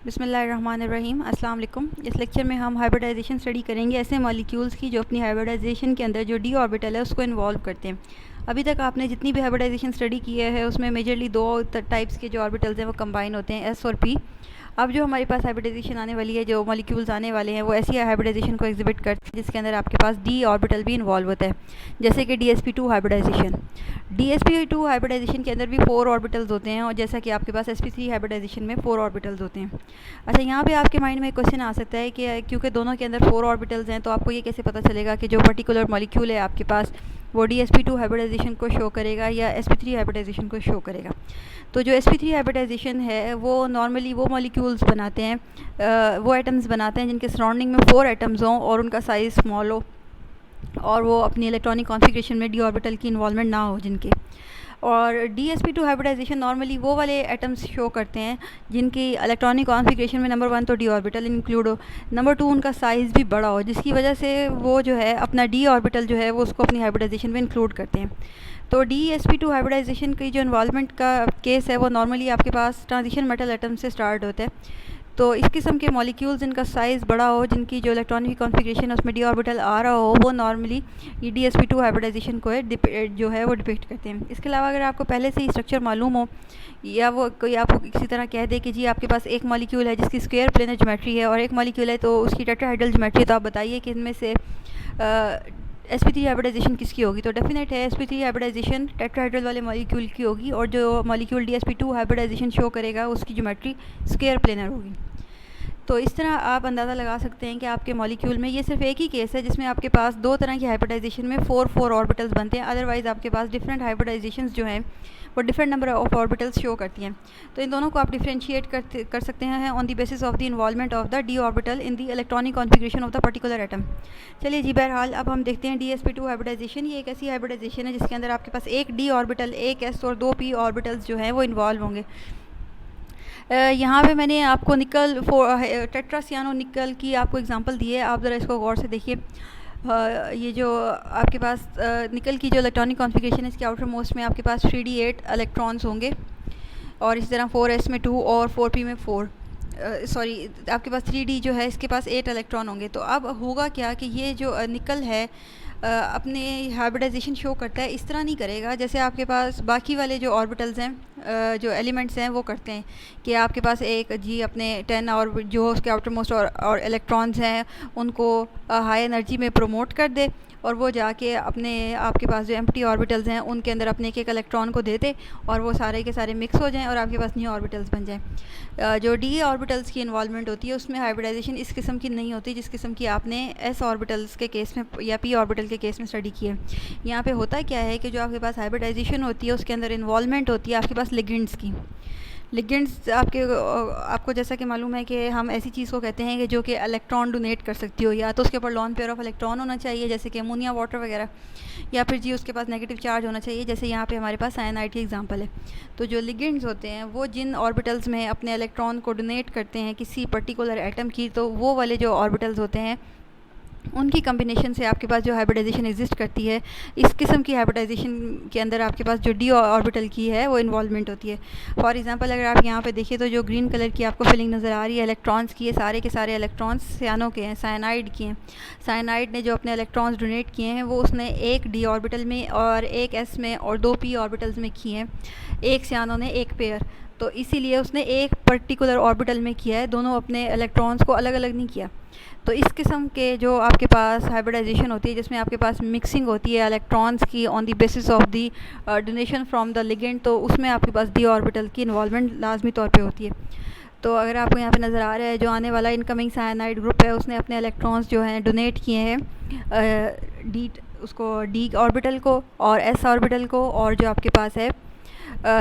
बिस्मिल्लाहिर्रहमानिर्रहीम। अस्सलाम वालेकुम। इस लेक्चर में हम हाइब्रिडाइजेशन स्टडी करेंगे ऐसे मॉलिक्यूल्स की जो अपनी हाइब्रिडाइजेशन के अंदर जो डी ऑर्बिटल है उसको इन्वॉल्व करते हैं। अभी तक आपने जितनी भी हाइब्रिडाइजेशन स्टडी की है उसमें मेजरली दो टाइप्स के जो ऑर्बिटल्स हैं वो कंबाइन होते हैं, एस और पी। अब जो हमारे पास हाइब्रिडाइजेशन आने वाली है, जो मॉलिक्यूल्स आने वाले हैं, वो ऐसी हाइब्रिडाइजेशन को एग्जिबिट करते हैं जिसके अंदर आपके पास डी ऑर्बिटल भी इन्वॉल्व होता है, जैसे कि DsP2 हाइब्रिडाइजेशन। DsP2 हाइब्रिडाइजेशन के अंदर भी 4 ऑर्बिटल्स होते हैं, और जैसा कि आपके पास sp3 हाइब्रिडाइजेशन में 4 ऑर्बिटल्स होते हैं। अच्छा, यहाँ पे आपके माइंड में एक क्वेश्चन आ सकता है कि क्योंकि दोनों के अंदर 4 ऑर्बिटल्स हैं, तो आपको ये कैसे पता चलेगा कि जो पर्टिकुलर मॉलिक्यूल है आपके पास वो DsP2 हाइब्रिडाइजेशन को शो करेगा या sp3 हाइब्रिडाइजेशन को शो करेगा। तो जो sp3 हाइब्रिडाइजेशन है वो नॉर्मली वो मॉलिक्यूल्स बनाते हैं, वो एटम्स बनाते हैं जिनके सराउंडिंग में 4 एटम्स हों और उनका साइज़ स्मॉल हो, और वो अपनी इलेक्ट्रॉनिक कॉन्फ़िगरेशन में डी ऑर्बिटल की इन्वॉल्वमेंट ना हो जिनके। और DsP2 हाइब्रिडाइजेशन नॉर्मली वो वाले एटम्स शो करते हैं जिनकी इलेक्ट्रॉनिक कॉन्फ़िगरेशन में नंबर 1 तो डी ऑर्बिटल इंक्लूड हो, नंबर 2 उनका साइज़ भी बड़ा हो, जिसकी वजह से वो जो है अपना डी ऑर्बिटल जो है वो उसको अपनी हाइब्रिडाइजेशन में इंक्लूड करते हैं। तो DsP2 हाइब्रिडाइजेशन की जो इन्वॉल्वमेंट का केस है वो नॉर्मली आपके पास ट्रांजिशन मेटल एटम से स्टार्ट होता है। तो इस किस्म के मॉलिक्यूल्स जिनका साइज़ बड़ा हो, जिनकी जो इलेक्ट्रॉनिक कॉन्फ़िगरेशन है उसमें डी ऑर्बिटल आ रहा हो, वो नॉर्मली ये DsP2 हाइब्रिडाइजेशन को जो है वो डिपिक्ट करते हैं। इसके अलावा अगर आपको पहले से ही स्ट्रक्चर मालूम हो, या वो कोई आपको किसी तरह कह दे कि जी आपके पास एक मॉलिक्यूल है जिसकी स्क्वायर प्लेनर ज्योमेट्री है और एक मॉलिक्यूल है तो उसकी टेट्राहेड्रल ज्योमेट्री है, तो आप बताइए कि इनमें से sp3 हाइब्रिडाइजेशन किसकी होगी। तो डेफिनेट है sp3 हाइब्रिडाइजेशन टेट्राहेड्रल वाले मॉलिक्यूल की होगी, और जो मॉलिक्यूल DsP2 हाइब्रिडाइजेशन शो करेगा उसकी ज्योमेट्री स्क्वायर प्लेनर होगी। तो इस तरह आप अंदाज़ा लगा सकते हैं कि आपके मॉलिक्यूल में ये सिर्फ एक ही केस है जिसमें आपके पास दो तरह की हाइब्रिडाइजेशन में 4 ऑर्बिटल्स बनते हैं। अदरवाइज़ आपके पास डिफरेंट हाइब्रिडाइजेशंस जो हैं वो different number of orbitals show करती हैं। तो इन दोनों को आप डिफरेंशिएट कर सकते हैं on the basis of the involvement of the D orbital in the electronic configuration of the particular atom. चलिए जी, बहरहाल अब हम देखते हैं DsP2 हाइब्रिडाइजेशन। ये एक ऐसी हाइब्रिडाइजेशन है जिसके अंदर आपके पास एक डी ऑर्बिटल, एक एस और 2 p ऑर्बिटल्स जो हैं वो इन्वॉल्व होंगे। यहाँ पे मैंने आपको निकल टेट्रासियानो निकल की आपको एग्जांपल दी है, आप ज़रा इसको गौर से देखिए। ये जो आपके पास निकल की जो इलेक्ट्रॉनिक कॉन्फ़िगरेशन है, इसके आउटर मोस्ट में आपके पास 3d8 इलेक्ट्रॉन्स होंगे, और इसी तरह 4s में 2 और 4p में 4, सॉरी आपके पास 3d जो है इसके पास 8 इलेक्ट्रॉन होंगे। तो अब होगा क्या कि ये जो निकल है अपने हाइब्रिडाइजेशन शो करता है इस तरह नहीं करेगा जैसे आपके पास बाकी वाले जो ऑर्बिटल्स हैं, जो एलिमेंट्स हैं वो करते हैं कि आपके पास एक जी अपने 10 और जो उसके आउटर मोस्ट और इलेक्ट्रॉन्स हैं उनको हाई एनर्जी में प्रमोट कर दे, और वो जाके अपने आपके पास जो एम्प्टी ऑर्बिटल्स हैं उनके अंदर अपने एक इलेक्ट्रॉन को दे दे और वो सारे के सारे मिक्स हो जाएं और आपके पास न्यू ऑर्बिटल्स बन जाएं। जो डी ऑर्बिटल्स की इन्वॉल्वमेंट होती है उसमें हाइब्रिडाइजेशन इस किस्म की नहीं होती जिस किस्म की आपने एस ऑर्बिटल्स के केस में या पी ऑर्बिटल के केस में स्टडी की है। यहाँ पे होता क्या है कि जो आपके पास हाइब्रिडाइजेशन होती है उसके अंदर इन्वॉल्वमेंट होती है आपके पास लिगेंड्स की। लिगेंड्स आपको जैसा कि मालूम है कि हम ऐसी चीज़ को कहते हैं कि जो कि इलेक्ट्रॉन डोनेट कर सकती हो, या तो उसके ऊपर लॉन पेयर ऑफ इलेक्ट्रॉन होना चाहिए जैसे कि अमोनिया वाटर वगैरह, या फिर जी उसके पास नेगेटिव चार्ज होना चाहिए जैसे यहाँ पे हमारे पास साइनाइड की एग्जांपल है। तो जो लिगेंड्स होते हैं वो जिन ऑर्बिटल्स में अपने इलेक्ट्रॉन को डोनेट करते हैं किसी पर्टिकुलर एटम की, तो वो वाले जो ऑर्बिटल्स होते हैं उनकी कम्बिनेशन से आपके पास जो हाइब्रिडाइजेशन एग्जिस्ट करती है, इस किस्म की हाइब्रिडाइजेशन के अंदर आपके पास जो डी ऑर्बिटल की है वो इन्वॉल्वमेंट होती है। फॉर एग्जांपल अगर आप यहाँ पे देखिए तो जो ग्रीन कलर की आपको फिलिंग नज़र आ रही है इलेक्ट्रॉन्स की, ये सारे के सारे इलेक्ट्रॉन्स सियानो के हैं, साइनाइड के हैं। साइनाइड ने जो अपने इलेक्ट्रॉन्स डोनेट किए हैं वो उसने एक डी ऑर्बिटल में और एक एस में और 2 पी ऑर्बिटल्स में किए हैं, एक सियानो ने एक पेयर। तो इसीलिए उसने एक पर्टिकुलर ऑर्बिटल में किया है, दोनों अपने इलेक्ट्रॉन्स को अलग अलग नहीं किया। तो इस किस्म के जो आपके पास हाइब्रिडाइजेशन होती है जिसमें आपके पास मिक्सिंग होती है इलेक्ट्रॉन्स की on the basis of the donation from the ligand, तो उसमें आपके पास डी ऑर्बिटल की इन्वॉल्वमेंट लाजमी तौर पे होती है। तो अगर आपको यहाँ पे नज़र आ रहा है जो आने वाला इनकमिंग साइनाइड ग्रुप है उसने अपने इलेक्ट्रॉन्स जो हैं डोनेट किए हैं डी ऑर्बिटल को और एस ऑर्बिटल को, और जो आपके पास है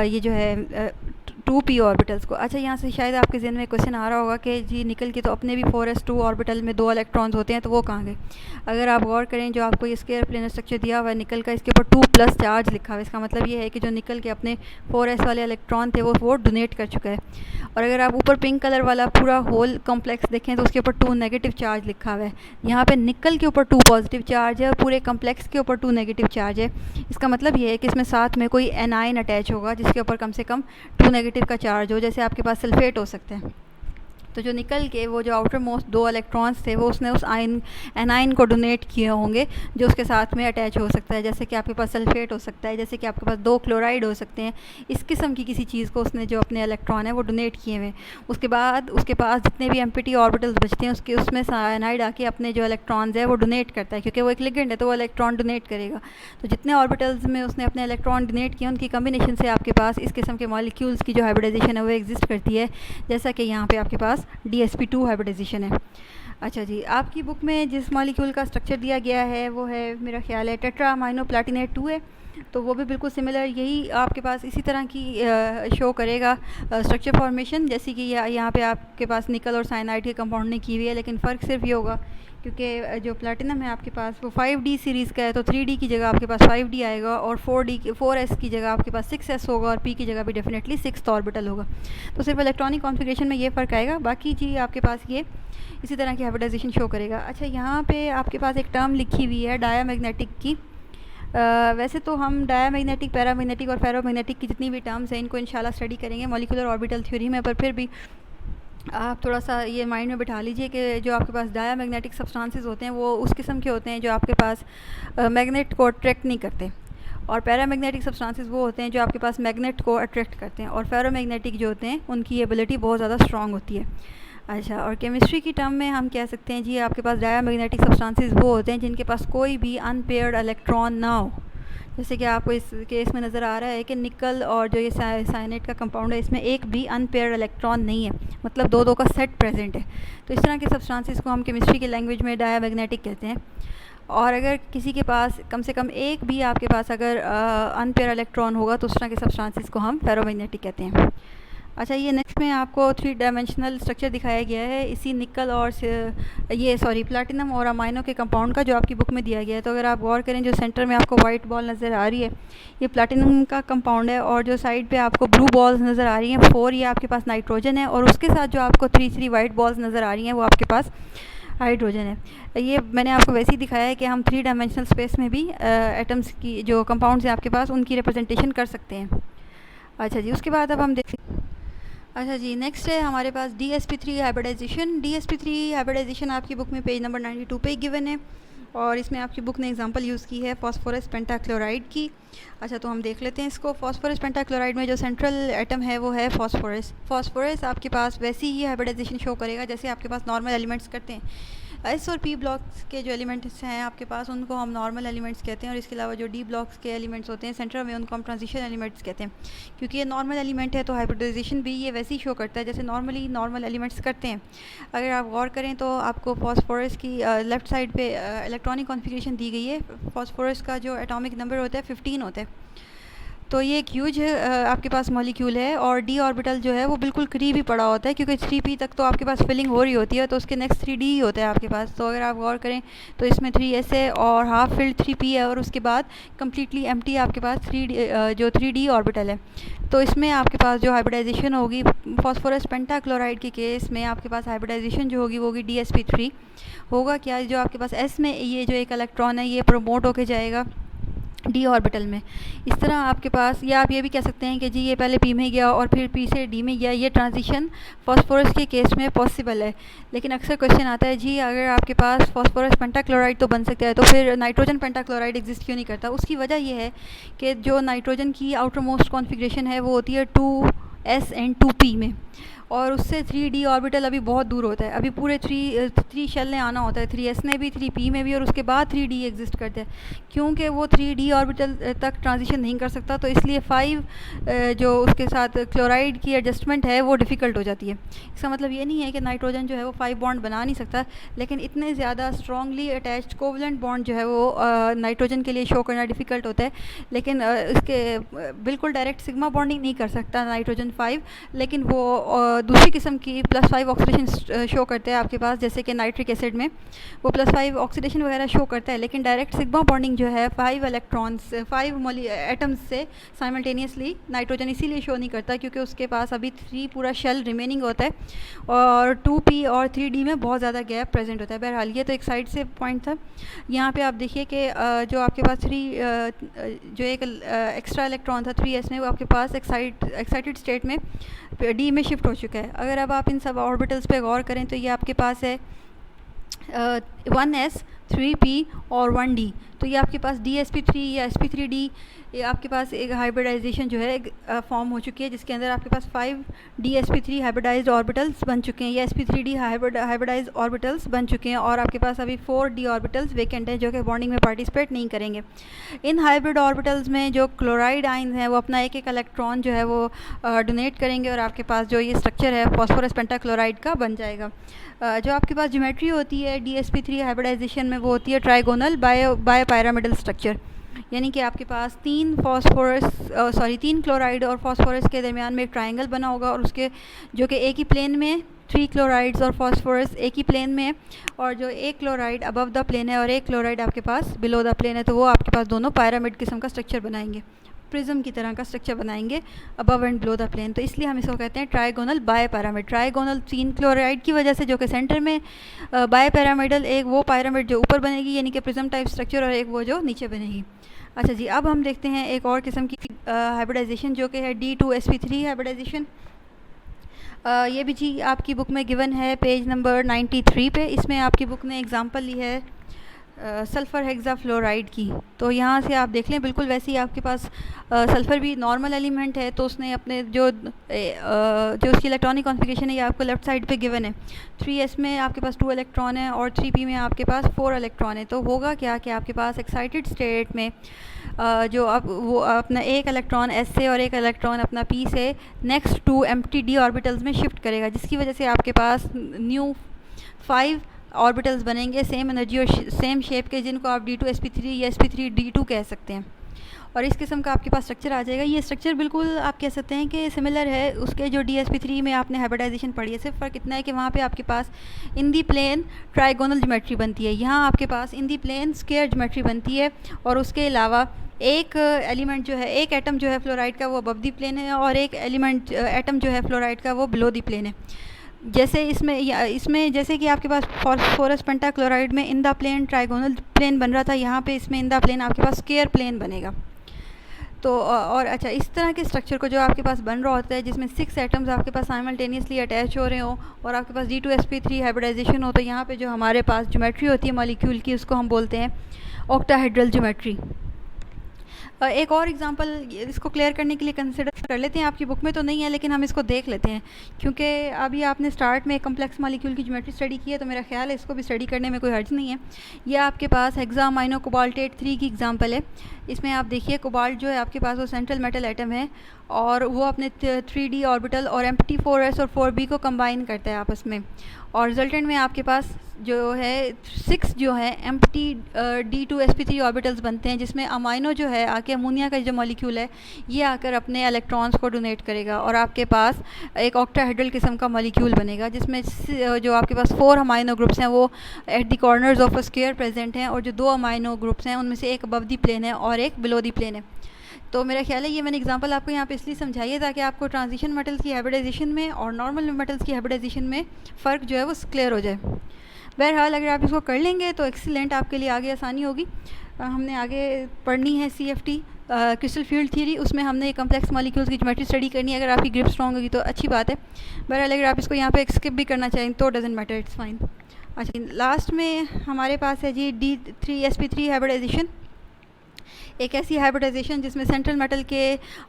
ये जो है 2 p ऑर्बिटल्स को। अच्छा, यहाँ से शायद आपके जहन में क्वेश्चन आ रहा होगा कि जी निकल के तो अपने भी 4s2 ऑर्बिटल में 2 इलेक्ट्रॉन्स होते हैं, तो वो कहाँ गए। अगर आप गौर करें जो आपको ये स्क्वायर प्लेनर स्ट्रक्चर दिया हुआ है निकल का, इसके ऊपर 2+ चार्ज लिखा हुआ है, इसका मतलब ये है कि जो निकल के अपने 4s वाले इलेक्ट्रॉन थे वो डोनेट कर चुका है। और अगर आप ऊपर पिंक कलर वाला पूरा होल कॉम्प्लेक्स देखें तो उसके ऊपर 2 नेगेटिव चार्ज लिखा हुआ है। यहाँ पे निकल के ऊपर 2 पॉजिटिव चार्ज है और पूरे कॉम्प्लेक्स के ऊपर 2 नेगेटिव चार्ज है। इसका मतलब ये है कि इसमें साथ में कोई एनाइन अटैच होगा जिसके ऊपर कम से कम 2 नेगेटिव का चार्ज हो, जैसे आपके पास सल्फेट हो सकते हैं। तो जो निकल के वो जो आउटर मोस्ट 2 इलेक्ट्रॉन्स थे वो उसने उस आयन एनाइन को डोनेट किए होंगे, जो उसके साथ में अटैच हो सकता है। जैसे कि आपके पास सल्फेट हो सकता है, जैसे कि आपके पास 2 क्लोराइड हो सकते हैं। इस किस्म की किसी चीज़ को उसने जो अपने इलेक्ट्रॉन है वो डोनेट किए हुए। उसके बाद उसके पास जितने भी एम्प्टी ऑर्बिटल्स बचते हैं उसके उसमें साइनाइड आके अपने जो इलेक्ट्रॉन्स है वो डोनेट करता है, क्योंकि वो एक लिगेंड है तो वो इलेक्ट्रॉन डोनेट करेगा। तो जितने ऑर्बिटल्स में उसने अपने इलेक्ट्रॉन डोनेट किए उनकी कम्बिनेशन से आपके पास इस किस्म के मॉलिक्यूल्स की जो हाइब्रिडाइजेशन है वो एग्जिस्ट करती है, जैसा कि यहाँ पे आपके पास DsP2 हाइब्रिडाइजेशन है। अच्छा जी, आपकी बुक में जिस मॉलिक्यूल का स्ट्रक्चर दिया गया है वो है, मेरा ख्याल है, टेट्रा अमाइनो प्लैटिनेट 2 है। तो वो भी बिल्कुल सिमिलर यही आपके पास इसी तरह की शो करेगा स्ट्रक्चर फॉर्मेशन, जैसे कि यहाँ पे आपके पास निकल और साइनाइड के कंपाउंड ने की हुई है। लेकिन फ़र्क सिर्फ ये होगा क्योंकि जो प्लैटिनम है आपके पास वो 5D सीरीज़ का है, तो 3D की जगह आपके पास 5D आएगा, और 4S की जगह आपके पास 6S होगा, और P की जगह भी डेफिनेटली 6th ऑर्बिटल होगा। तो सिर्फ इलेक्ट्रॉनिक कॉन्फ़िगरेशन में ये फ़र्क आएगा, बाकी जी आपके पास ये इसी तरह की हाइब्रिडाइजेशन शो करेगा। अच्छा, यहाँ पे आपके पास एक टर्म लिखी हुई है डायामैग्नेटिक की। वैसे तो हम डायामैग्नेटिक, पैरामैग्नेटिक और फेरोमैग्नेटिक की जितनी भी टर्म्स हैं इनको इंशाल्लाह स्टडी करेंगे मॉलिक्यूलर ऑर्बिटल थ्योरी में, पर फिर भी आप थोड़ा सा ये माइंड में बिठा लीजिए कि जो आपके पास डायामैग्नेटिक सब्सटेंसेस होते हैं वो उस किस्म के होते हैं जो आपके पास मैग्नेट को अट्रैक्ट नहीं करते, और पैरामैग्नेटिक सब्सटेंसेस वो होते हैं जो आपके पास मैग्नेट को अट्रैक्ट करते हैं, और फेरोमैग्नेटिक जो होते हैं उनकी एबिलिटी बहुत ज़्यादा स्ट्रॉन्ग होती है। अच्छा, और केमिस्ट्री की टर्म में हम कह सकते हैं जी आपके पास डायामैग्नेटिक सब्सटेंसेस वो होते हैं जिनके पास कोई भी अनपेयर्ड इलेक्ट्रॉन ना हो। जैसे कि आपको इस केस में नज़र आ रहा है कि निकल और जो ये साइनेट का कंपाउंड है इसमें एक भी अनपेयर्ड इलेक्ट्रॉन नहीं है, मतलब दो दो का सेट प्रेजेंट है। तो इस तरह के सब्सटेंसेस को हम केमिस्ट्री की लैंग्वेज में डायामैग्नेटिक कहते हैं। और अगर किसी के पास कम से कम एक भी आपके पास अगर अनपेयर इलेक्ट्रॉन होगा तो उस तरह के सब्सटेंसेस को हम फेरोमैग्नेटिक कहते हैं। अच्छा, ये नेक्स्ट में आपको 3 डायमेंशनल स्ट्रक्चर दिखाया गया है इसी निकल और प्लैटिनम और अमाइनो के कंपाउंड का, जो आपकी बुक में दिया गया है। तो अगर आप गौर करें, जो सेंटर में आपको वाइट बॉल नज़र आ रही है ये प्लैटिनम का कंपाउंड है, और जो साइड पे आपको ब्लू बॉल्स नज़र आ रही हैं 4 ये आपके पास नाइट्रोजन है, और उसके साथ जो आपको 3 वाइट बॉल्स नज़र आ रही हैं वो आपके पास हाइड्रोजन है। ये मैंने आपको वैसे ही दिखाया है कि हम 3 डायमेंशनल स्पेस में भी एटम्स की जो कंपाउंड्स हैं आपके पास उनकी रिप्रेजेंटेशन कर सकते हैं। अच्छा जी, उसके बाद अब हम देखें। अच्छा जी, नेक्स्ट है हमारे पास DsP3 हाइब्रिडाइजेशन। DsP3 हाइब्रिडाइजेशन आपकी बुक में पेज नंबर 92 पे गिवन है, और इसमें आपकी बुक ने एग्जांपल यूज़ की है फास्फोरस पेंटाक्लोराइड की। अच्छा, तो हम देख लेते हैं इसको। फास्फोरस पेंटाक्लोराइड में जो सेंट्रल एटम है वो है फास्फोरस। फास्फोरस आपके पास वैसी ही हाइब्रिडाइजेशन शो करेगा जैसे आपके पास नॉर्मल एलिमेंट्स करते हैं। S और P ब्लॉक्स के जो एलिमेंट्स हैं आपके पास उनको हम नॉर्मल एलिमेंट्स कहते हैं, और इसके अलावा जो D ब्लॉक्स के एलिमेंट्स होते हैं सेंटर में उनको हम ट्रांजिशन एलिमेंट्स कहते हैं। क्योंकि ये नॉर्मल एलिमेंट है तो हाइब्रिडाइजेशन भी ये वैसे ही शो करता है जैसे नॉर्मली नॉर्मल एलिमेंट्स करते हैं। अगर आप गौर करें तो आपको फास्फोरस की लेफ़्ट साइड पे इलेक्ट्रॉनिक कॉन्फ़िगरेशन दी गई है। फास्फोरस का जो एटॉमिक नंबर होता है 15 होता है। तो ये एक ह्यूज आपके पास मॉलिक्यूल है, और D ऑर्बिटल जो है वो बिल्कुल करीब ही पड़ा होता है, क्योंकि 3p तक तो आपके पास फिलिंग हो रही होती है, तो उसके नेक्स्ट 3d ही होता है आपके पास। तो अगर आप गौर करें तो इसमें 3s है और हाफ फिल्ड 3p है, और उसके बाद कम्प्लीटली एम्प्टी आपके पास 3d ऑर्बिटल है। तो इसमें आपके पास जो हाइब्रिडाइजेशन होगी फास्फोरस पेंटाक्लोराइड के केस में आपके पास हाइब्रिडाइजेशन जो होगी वो होगी DsP3। होगा क्या, जो आपके पास S में ये जो एक इलेक्ट्रॉन है ये प्रमोट होके जाएगा D ऑर्बिटल में। इस तरह आपके पास, या आप ये भी कह सकते हैं कि जी ये पहले P में गया और फिर P से D में गया। ये ट्रांजिशन फास्फोरस के केस में पॉसिबल है। लेकिन अक्सर क्वेश्चन आता है जी अगर आपके पास फास्फोरस पेंटाक्लोराइड तो बन सकता है तो फिर नाइट्रोजन पेंटाक्लोराइड एग्जिस्ट क्यों नहीं करता। उसकी वजह यह है कि जो नाइट्रोजन की आउटर मोस्ट कॉन्फ़िगरेशन है वो होती है 2s एंड 2p में, और उससे 3d ऑर्बिटल अभी बहुत दूर होता है। अभी पूरे 3 शेल ने आना होता है, 3s ने भी 3p में भी, और उसके बाद 3d एग्जिस्ट करते हैं। क्योंकि वो 3d ऑर्बिटल तक ट्रांजिशन नहीं कर सकता, तो इसलिए 5 जो उसके साथ क्लोराइड की एडजस्टमेंट है वो डिफ़िकल्ट हो जाती है। इसका मतलब ये नहीं है कि नाइट्रोजन जो है वो 5 बॉन्ड बना नहीं सकता, लेकिन इतने ज़्यादा स्ट्रॉन्गली अटैच्ड कोवलेंट बॉन्ड जो है वो नाइट्रोजन के लिए शो करना डिफ़िकल्ट होता है। लेकिन इसके बिल्कुल डायरेक्ट सिग्मा बॉन्डिंग नहीं कर सकता नाइट्रोजन 5, लेकिन वो दूसरी किस्म की +5 ऑक्सीडेशन शो करते हैं आपके पास, जैसे कि नाइट्रिक एसिड में वो +5 ऑक्सीडेशन वगैरह शो करता है। लेकिन डायरेक्ट सिग्मा बॉन्डिंग जो है 5 इलेक्ट्रॉन्स 5 एटम्स से साइमल्टेनियसली नाइट्रोजन इसीलिए शो नहीं करता क्योंकि उसके पास अभी 3 पूरा शेल रिमेनिंग होता है, और 2p और 3d में बहुत ज़्यादा गैप प्रेजेंट होता है। बहरहाल ये तो एक साइड से पॉइंट था। यहाँ पे आप देखिए कि जो आपके पास जो एक एक्स्ट्रा इलेक्ट्रॉन था 3s में, वो आपके पास एक्साइटेड स्टेट में D में शिफ्ट हो चुका चुका है। अगर अब आप इन सब ऑर्बिटल्स पे गौर करें तो ये आपके पास है 1s 3p और 1d। तो ये आपके पास dsp3 या sp3d, ये आपके पास एक हाइब्रिडाइजेशन जो है फॉर्म हो चुकी है, जिसके अंदर आपके पास 5 dsp3 हाइब्रिडाइज्ड ऑर्बिटल्स बन चुके हैं, या sp3d हाइब्रिडाइज्ड ऑर्बिटल्स बन चुके हैं, और आपके पास अभी 4d ऑर्बिटल्स वेकेंट हैं जो कि बॉन्डिंग में पार्टिसिपेट नहीं करेंगे। इन हाइब्रिड ऑर्बिटल्स में जो क्लोराइड आइंस हैं वो अपना एक एक इलेक्ट्रॉन जो है वो डोनेट करेंगे, और आपके पास जो ये स्ट्रक्चर है फॉस्फोरस पेंटाक्लोराइड का बन जाएगा। जो आपके पास ज्योमेट्री होती है dsp3 हाइब्रिडाइजेशन में वो होती है ट्राइगोनल बायोपिरामिडल स्ट्रक्चर, यानी कि आपके पास तीन क्लोराइड और फास्फोरस के दरमियान में एक ट्रायंगल बना होगा, और उसके जो कि एक ही प्लेन में 3 क्लोराइड्स और फास्फोरस एक ही प्लेन में है, और जो एक क्लोराइड अबव द प्लेन है और एक क्लोराइड आपके पास बिलो द प्लेन है, तो वो आपके पास दोनों पिरामिड किस्म का स्ट्रक्चर बनाएंगे, प्रिज्म की तरह का स्ट्रक्चर बनाएंगे above and below the plane. तो इसलिए हम इसको कहते हैं ट्राइगोनल बायोपिरामिड। ट्राइगोनल 3 क्लोराइड की वजह से जो कि सेंटर में बायोपिरामिडल, एक वो पिरामिड जो ऊपर बनेगी यानी कि प्रिज्म टाइप स्ट्रक्चर, और एक वो जो नीचे बनेगी। अच्छा जी, अब हम देखते हैं एक और किस्म की हाइब्रिडाइजेशन जो कि है D2sp3 हाइब्रिडाइजेशन। ये भी जी आपकी बुक में गिवन है पेज नंबर 93 पे। इसमें आपकी बुक ने एग्जांपल ली है सल्फ़र हेक्साफ्लोराइड की। तो यहाँ से आप देख लें बिल्कुल वैसे ही आपके पास सल्फ़र भी नॉर्मल एलिमेंट है, तो उसने अपने जो उसकी इलेक्ट्रॉनिक कॉन्फ़िगरेशन है ये आपको लेफ़्ट साइड पे गिवन है। 3s में आपके पास 2 इलेक्ट्रॉन है और 3p में आपके पास 4 इलेक्ट्रॉन है। तो होगा क्या कि आपके पास एक्साइटेड स्टेट में जो अब वो अपना एक इलेक्ट्रॉन s से और एक इलेक्ट्रॉन अपना p से next to empty d orbitals में शिफ्ट करेगा, जिसकी वजह से आपके पास न्यू 5 ऑर्बिटल्स बनेंगे सेम एनर्जी और सेम शेप के, जिनको आप D2sp3 या sp3d2 कह सकते हैं, और इस किस्म का आपके पास स्ट्रक्चर आ जाएगा। ये स्ट्रक्चर बिल्कुल आप कह सकते हैं कि सिमिलर है उसके जो dsp3 में आपने हाइब्रिडाइजेशन पढ़ी है, सिर्फ फ़र्क इतना है कि वहाँ पे आपके पास इन दी प्लेन ट्राइगोनल ज्योमेट्री बनती है, यहाँ आपके पास इन दी प्लेन स्क्वायर ज्योमेट्री बनती है, और उसके अलावा एक एलिमेंट जो है, एक एटम जो है फ्लोराइड का वो अबव दी प्लेन है, और एक एटम जो है फ्लोराइड का वो बिलो दी प्लेन है। जैसे इसमें जैसे कि आपके पास फॉस्फोरस पेंटाक्लोराइड में in the plane trigonal plane बन रहा था, यहाँ पे इसमें इन द प्लेन आपके पास स्क्वायर प्लेन बनेगा। तो और अच्छा, इस तरह के स्ट्रक्चर को जो आपके पास बन रहा होता है जिसमें 6 एटम्स आपके पास साइमल्टेनियसली अटैच हो रहे हो और आपके पास D2sp3 हाइब्रिडाइजेशन हो, तो यहाँ पे जो हमारे पास ज्योमेट्री होती है मॉलिक्यूल की उसको हम बोलते हैं ऑक्टाहेड्रल ज्योमेट्री। एक और एग्जांपल इसको क्लियर करने के लिए कंसिडर कर लेते हैं, आपकी बुक में तो नहीं है लेकिन हम इसको देख लेते हैं, क्योंकि अभी आपने स्टार्ट में कम्प्लेक्स मॉलिक्यूल की ज्योमेट्री स्टडी की है, तो मेरा ख्याल है इसको भी स्टडी करने में कोई हर्ज नहीं है। ये आपके पास हेक्सामाइनो कोबाल्टेट 3 की एग्जांपल है। इसमें आप देखिए कोबाल्ट जो है आपके पास वो सेंट्रल मेटल एटम है, और वो अपने 3d ऑर्बिटल और एम्प्टी 4s और 4b को कंबाइन करता है आपस में, और रिजल्टेंट में आपके पास जो है 6 जो है एम्प्टी D2sp3 ऑर्बिटल्स बनते हैं, जिसमें अमाइनो जो है आके अमोनिया का जो मॉलिक्यूल है ये आकर अपने इलेक्ट्रॉन्स को डोनेट करेगा, और आपके पास एक ऑक्टाहेड्रल किस्म का मॉलिक्यूल बनेगा, जिसमें जो आपके पास 4 अमाइनो ग्रुप्स हैं वो at the corners of a square present हैं, और जो 2 अमाइनो ग्रुप्स हैं उनमें से एक अबव दी प्लेन है और एक बिलो दी प्लेन है। तो मेरा ख्याल है ये मैंने एग्जांपल आपको यहाँ पे इसलिए समझाई है ताकि आपको ट्रांजिशन मेटल्स की हाइब्रिडाइजेशन में और नॉर्मल मेटल्स की हाइब्रिडाइजेशन में फ़र्क जो है वो क्लियर हो जाए। बहरहाल अगर आप इसको कर लेंगे तो एक्सीलेंट, आपके लिए आगे आसानी होगी। हमने आगे पढ़नी है CFT क्रिस्टल फील्ड थ्योरी, उसमें हमने कम्प्लेक्स मॉलिक्यूल्स की ज्योमेट्री स्टडी करनी है। अगर आपकी ग्रिप स्ट्रॉन्ग होगी तो अच्छी बात है, बहरहाल अगर आप इसको यहाँ पे स्किप भी करना चाहें तो डजंट मैटर, इट्स फाइन। अच्छा, लास्ट में हमारे पास है जी D3sp3 हाइब्रिडाइजेशन, एक ऐसी हाइब्रिडाइजेशन जिसमें सेंट्रल मेटल के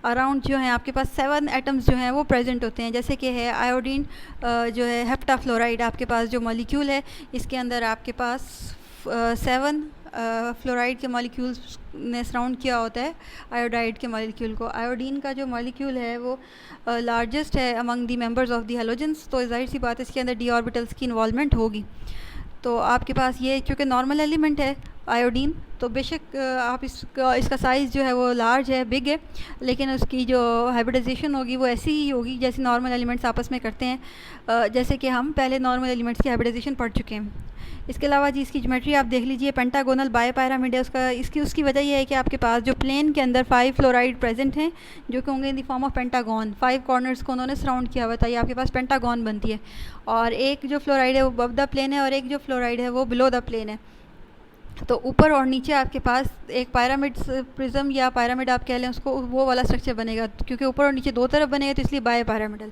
अराउंड जो है आपके पास 7 एटम्स जो हैं वो प्रेजेंट होते हैं, जैसे कि है आयोडीन जो है हेप्टाफ्लोराइड आपके पास जो मॉलिक्यूल है, इसके अंदर आपके पास 7 फ्लोराइड के मॉलिक्यूल्स ने सराउंड किया होता है आयोडाइड के मॉलिक्यूल को। आयोडीन का जो मॉलिक्यूल है वो लार्जेस्ट है among the members of the halogens, तो जाहिर सी बात है इसके अंदर d ऑर्बिटल्स की इन्वॉल्वमेंट होगी। तो आपके पास ये क्योंकि नॉर्मल एलिमेंट है आयोडीन, तो बेशक आप इसका साइज़ जो है वो लार्ज है, बिग है, लेकिन उसकी जो हाइब्रिडाइजेशन होगी वो ऐसी ही होगी जैसे नॉर्मल एलिमेंट्स आपस में करते हैं, जैसे कि हम पहले नॉर्मल एलिमेंट्स की हाइब्रिडाइजेशन पढ़ चुके हैं। इसके अलावा जी इसकी ज्योमेट्री आप देख लीजिए, पेंटागोनल बायोपिरामिड है उसका। उसकी वजह यह है कि आपके पास जो प्लेन के अंदर 5 फ्लोराइड प्रेजेंट हैं जो कि होंगे in the form of pentagon, 5 corners को उन्होंने सराउंड किया हुआ था, ये आपके पास पेंटागन बनती है, और एक जो फ्लोराइड है वो अबव द प्लेन है और एक जो फ्लोराइड है वो बिलो द प्लेन है। तो ऊपर और नीचे आपके पास एक पिरामिड प्रिज्म या पिरामिड आप कह लें उसको, वो वाला स्ट्रक्चर बनेगा, क्योंकि ऊपर और नीचे दो तरफ बनेगा तो इसलिए बायोपिरामिडल।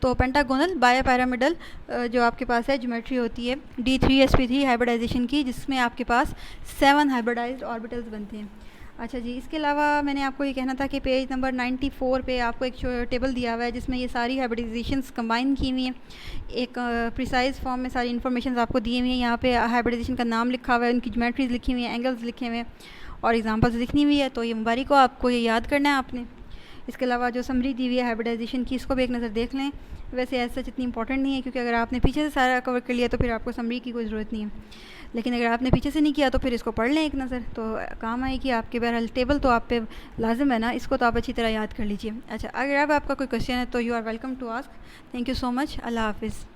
तो पेंटागोनल बायोपिरामिडल जो आपके पास है ज्योमेट्री होती है D3sp3 हाइब्रिडाइजेशन की, जिसमें आपके पास 7 हाइब्रिडाइज्ड ऑर्बिटल्स बनते हैं। अच्छा जी, इसके अलावा मैंने आपको ये कहना था कि पेज नंबर 94 पे आपको एक टेबल दिया हुआ है जिसमें ये सारी हाइब्रिडाइजेशंस कंबाइन की हुई हैं, एक प्रिसाइज फॉर्म में सारी इन्फॉर्मेशन आपको दी हुई है। यहाँ पे हाइब्रिडाइजेशन का नाम लिखा हुआ है, उनकी ज्योमेट्रीज लिखी हुई हैं, एंगल्स लिखे हुए हैं और एग्जांपल्स लिखनी हुई है। तो ये मुबारक हो, आपको ये याद करना है आपने। इसके अलावा जो समरी दी हुई है हाइब्रिडाइजेशन की, इसको भी एक नज़र देख लें। वैसे ऐसा इतनी इंपॉर्टेंट नहीं है, क्योंकि अगर आपने पीछे से सारा कवर कर लिया तो फिर आपको समरी की कोई ज़रूरत नहीं है, लेकिन अगर आपने पीछे से नहीं किया तो फिर इसको पढ़ लें एक नज़र, तो काम आएगी आपके। बहरहाल टेबल तो आप पे लाजिम है ना, इसको तो आप अच्छी तरह याद कर लीजिए। अच्छा, अगर अब आपका कोई क्वेश्चन है तो you are welcome to ask. Thank you so much. Allah हाफिज़।